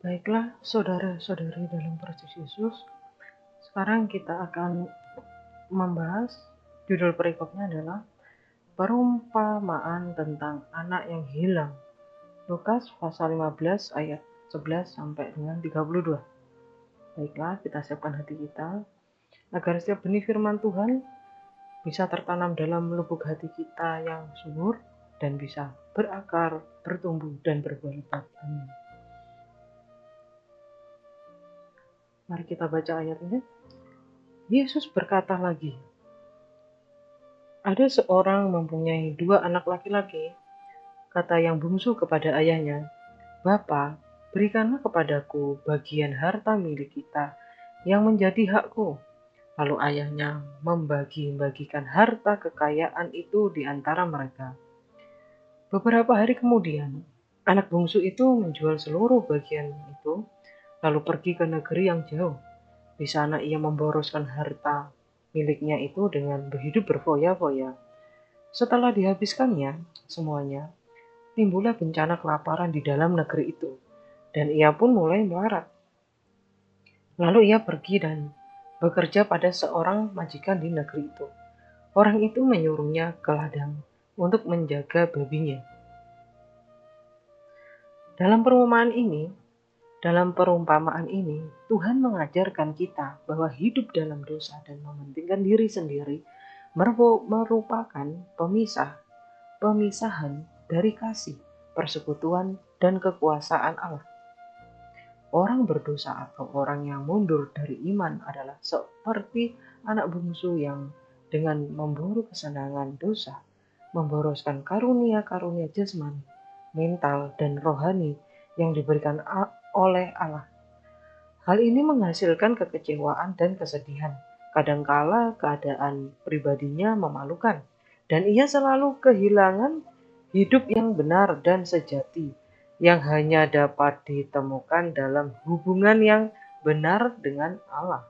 Baiklah, saudara-saudari dalam Kristus Yesus, sekarang kita akan membahas judul perikopnya adalah perumpamaan tentang anak yang hilang. Lukas pasal 15 ayat 11 sampai dengan 32. Baiklah, kita siapkan hati kita agar setiap benih firman Tuhan bisa tertanam dalam lubuk hati kita yang subur dan bisa berakar, bertumbuh, dan berbuah lebat. Amin. Mari kita baca ayatnya. Yesus berkata lagi, ada seorang mempunyai 2 anak laki-laki. Kata yang bungsu kepada ayahnya, "Bapa, berikanlah kepadaku bagian harta milik kita yang menjadi hakku." Lalu ayahnya membagi-bagikan harta kekayaan itu di antara mereka. Beberapa hari kemudian, anak bungsu itu menjual seluruh bagian itu, lalu pergi ke negeri yang jauh. Di sana ia memboroskan harta miliknya itu dengan berhidup berfoya-foya. Setelah dihabiskannya semuanya, timbullah bencana kelaparan di dalam negeri itu, dan ia pun mulai melarat. Lalu ia pergi dan bekerja pada seorang majikan di negeri itu. Orang itu menyuruhnya ke ladang untuk menjaga babinya. Dalam perumpamaan ini, Tuhan mengajarkan kita bahwa hidup dalam dosa dan mementingkan diri sendiri merupakan pemisahan dari kasih, persekutuan, dan kekuasaan Allah. Orang berdosa atau orang yang mundur dari iman adalah seperti anak bungsu yang dengan memburu kesenangan dosa, memboroskan karunia-karunia jasmani, mental, dan rohani yang diberikan oleh Allah. Hal ini menghasilkan kekecewaan dan kesedihan. Kadangkala keadaan pribadinya memalukan, dan ia selalu kehilangan hidup yang benar dan sejati, yang hanya dapat ditemukan dalam hubungan yang benar dengan Allah.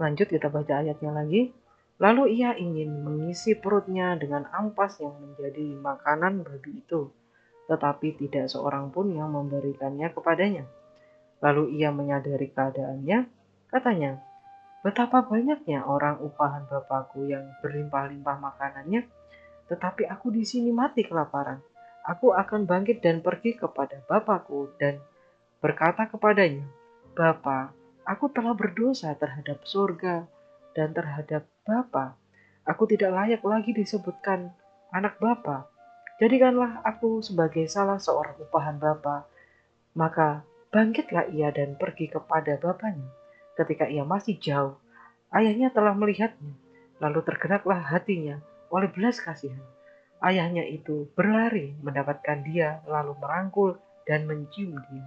Lanjut kita baca ayatnya lagi. Lalu ia ingin mengisi perutnya dengan ampas yang menjadi makanan babi itu, tetapi tidak seorang pun yang memberikannya kepadanya. Lalu ia menyadari keadaannya, katanya, "Betapa banyaknya orang upahan Bapakku yang berlimpah-limpah makanannya, tetapi aku di sini mati kelaparan. Aku akan bangkit dan pergi kepada Bapakku dan berkata kepadanya, Bapa, aku telah berdosa terhadap surga dan terhadap Bapa. Aku tidak layak lagi disebutkan anak Bapa. Jadikanlah aku sebagai salah seorang upahan Bapa." Maka bangkitlah ia dan pergi kepada bapaknya. Ketika ia masih jauh, ayahnya telah melihatnya. Lalu tergeraklah hatinya oleh belas kasihan. Ayahnya itu berlari mendapatkan dia, lalu merangkul dan mencium dia.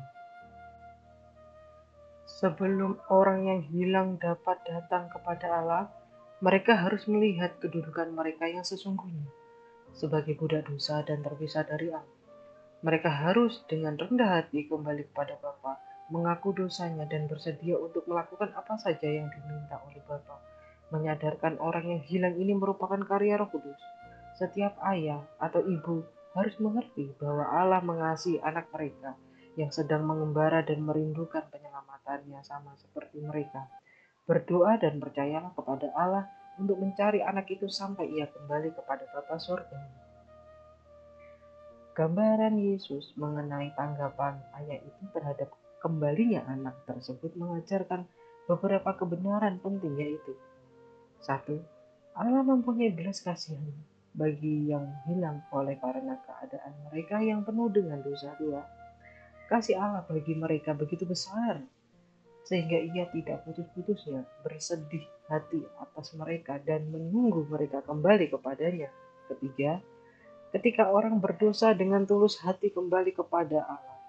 Sebelum orang yang hilang dapat datang kepada Allah, mereka harus melihat kedudukan mereka yang sesungguhnya sebagai budak dosa dan terpisah dari Allah. Mereka harus dengan rendah hati kembali kepada Bapa, mengaku dosanya dan bersedia untuk melakukan apa saja yang diminta oleh Bapa. Menyadarkan orang yang hilang ini merupakan karya Roh Kudus. Setiap ayah atau ibu harus mengerti bahwa Allah mengasihi anak mereka yang sedang mengembara dan merindukan penyelamatannya sama seperti mereka. Berdoa dan percayalah kepada Allah untuk mencari anak itu sampai ia kembali kepada Bapa Surga. Gambaran Yesus mengenai tanggapan ayah itu terhadap kembalinya anak tersebut mengajarkan beberapa kebenaran penting, yaitu: 1. Allah mempunyai belas kasihan bagi yang hilang oleh karena keadaan mereka yang penuh dengan dosa. 2. Kasih Allah bagi mereka begitu besar sehingga ia tidak putus-putusnya bersedih hati atas mereka dan menunggu mereka kembali kepadanya. 3. Ketika orang berdosa dengan tulus hati kembali kepada Allah,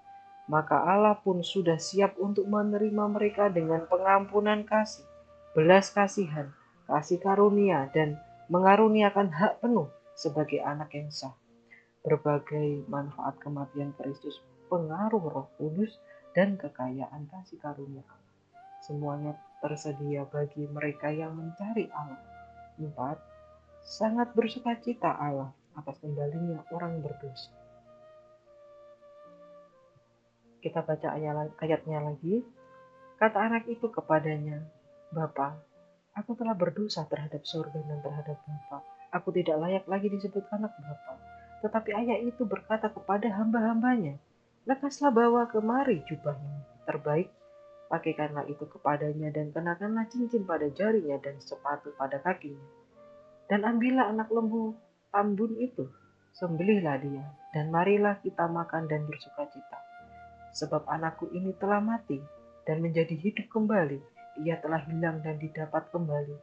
maka Allah pun sudah siap untuk menerima mereka dengan pengampunan kasih, belas kasihan, kasih karunia, dan mengaruniakan hak penuh sebagai anak yang sah. Berbagai manfaat kematian Kristus, pengaruh Roh Kudus, dan kekayaan kasih karunia Allah, semuanya tersedia bagi mereka yang mencari Allah. 4. Sangat bersukacita Allah atas kembalinya orang berdosa. Kita baca ayatnya lagi. Kata anak itu kepadanya, "Bapa, aku telah berdosa terhadap surga dan terhadap Bapa. Aku tidak layak lagi disebut anak Bapa." Tetapi ayah itu berkata kepada hamba-hambanya, "Lekaslah bawa kemari jubahnya terbaik, pakaikanlah itu kepadanya dan kenakanlah cincin pada jarinya dan sepatu pada kakinya. Dan ambillah anak lembu tambun itu, sembelihlah dia, dan marilah kita makan dan bersukacita. Sebab anakku ini telah mati dan menjadi hidup kembali, ia telah hilang dan didapat kembali."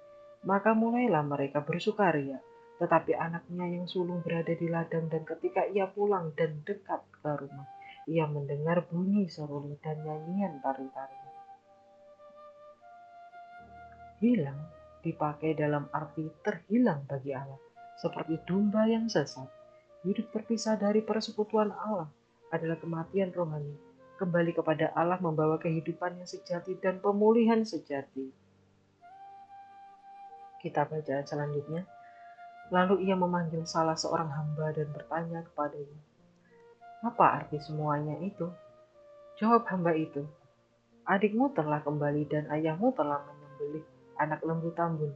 Maka mulailah mereka bersukaria. Tetapi anaknya yang sulung berada di ladang, dan ketika ia pulang dan dekat ke rumah, ia mendengar bunyi seruling dan nyanyian tari-tarian. Hilang dipakai dalam arti terhilang bagi Allah, seperti domba yang sesat. Hidup terpisah dari persekutuan Allah adalah kematian rohani. Kembali kepada Allah membawa kehidupan yang sejati dan pemulihan sejati. Kita baca selanjutnya. Lalu ia memanggil salah seorang hamba dan bertanya kepadanya, "Apa arti semuanya itu?" Jawab hamba itu, "Adikmu telah kembali dan ayahmu telah menyembelih anak lembu tambun.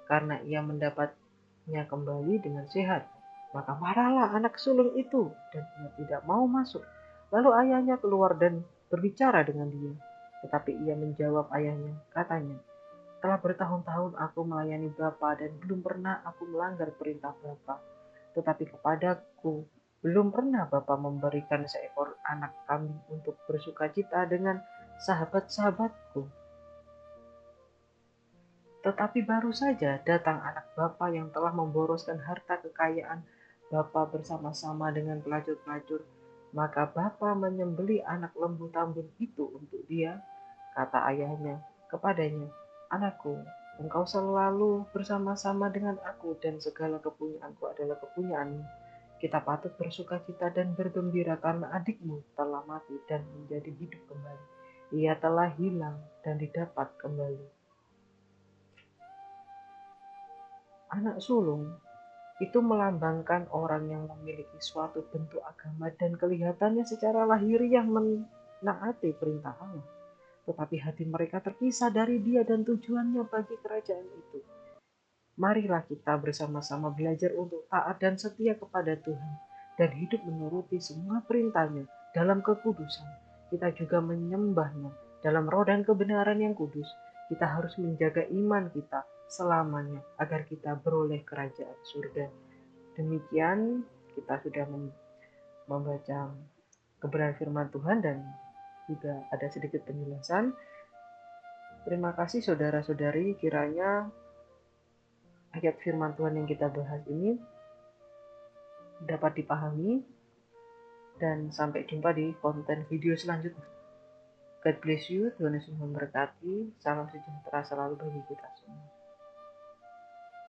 Karena ia mendapatnya kembali dengan sehat, maka marahlah anak sulung itu dan ia tidak mau masuk. Lalu ayahnya keluar dan berbicara dengan dia. Tetapi ia menjawab ayahnya, katanya, 'Telah bertahun-tahun aku melayani Bapa dan belum pernah aku melanggar perintah Bapa. Tetapi kepadaku belum pernah Bapa memberikan seekor anak kambing untuk bersukacita dengan sahabat-sahabatku. Tetapi baru saja datang anak bapa yang telah memboroskan harta kekayaan bapa bersama-sama dengan pelacur-pelacur. Maka bapa menyembelih anak lembu tambun itu untuk dia." Kata ayahnya kepadanya, "Anakku, engkau selalu bersama-sama dengan aku dan segala kepunyaanku adalah kepunyaanmu. Kita patut bersukacita dan bergembira karena adikmu telah mati dan menjadi hidup kembali. Ia telah hilang dan didapat kembali." Anak sulung itu melambangkan orang yang memiliki suatu bentuk agama dan kelihatannya secara lahiriah menaati perintah Allah. Tetapi hati mereka terpisah dari dia dan tujuannya bagi kerajaan itu. Marilah kita bersama-sama belajar untuk taat dan setia kepada Tuhan dan hidup menuruti semua perintahnya dalam kekudusan. Kita juga menyembahnya dalam roh dan kebenaran yang kudus. Kita harus menjaga iman kita selamanya agar kita beroleh kerajaan surga. Demikian kita sudah membaca kebenaran firman Tuhan dan juga ada sedikit penjelasan. Terima kasih saudara-saudari, kiranya ayat firman Tuhan yang kita bahas ini dapat dipahami, dan sampai jumpa di konten video selanjutnya. God bless you, Tuhan Yesus memberkati, salam sejahtera selalu bagi kita semua.